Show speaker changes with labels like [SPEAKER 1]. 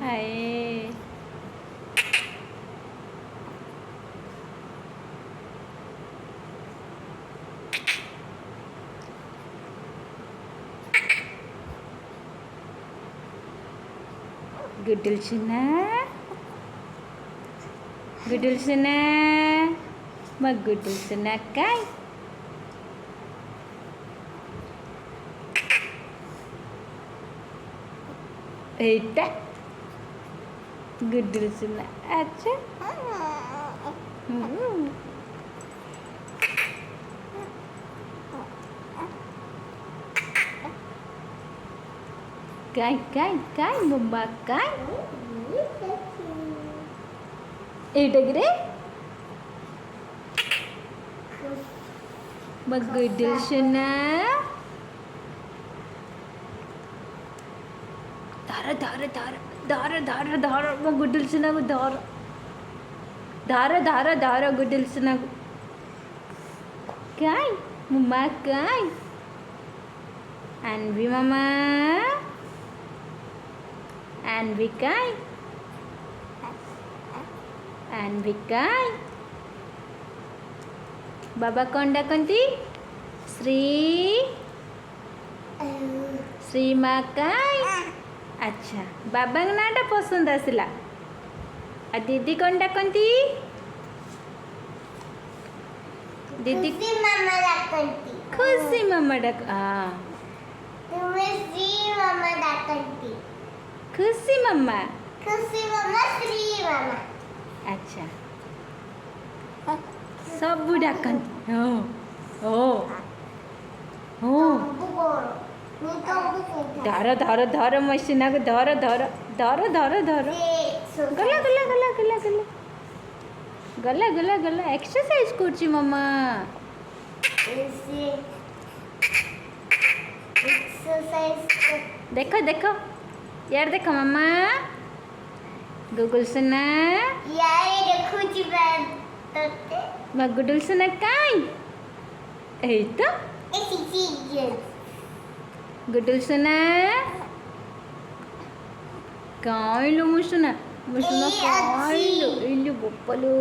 [SPEAKER 1] हाय గుడ్డులు చిన్న గుడ్డులు చిన్న మా గుడ్డులు చిన్న అక్కాయ్ ఏట గుడ్డులు చిన్న అచ్చా కాయ్ బొమ్మ కాయ్ ఏటగిరే మా గుడ్డులు చిన్న దార దార దార దార దార దార మా గుడ్డులు చిన్నగు దార దార దార దార గుడ్డులు చిన్నగు కాయ్ మమ్మ కాయ్ అన్వి మమ్మ అన్వి కాయ్ అన్వి కాయ్ बाबा कोंडा कोणती श्री माँ काय अच्छा बाबा नाटा पसंद आसला आ दीदी कोंडा कोणती दीदी खुशी मम्मा डाक खुशी मम्मा श्री मम्मा अच्छा सब डाकन हो हो हो धार धार धार मशीना को धार धार धार धार धार गला गला गला गला गला गला गला गला एक्सरसाइज करची मम्मा देखो देखो यार देखो मम्मा गूगल सुना यार देखो जी మా గుడ్డులు సునక్కాయ్ ఏతో గుడ్డులు సున కాయలు ముసున ముసున కాయలు ఇల్లు గొప్పలు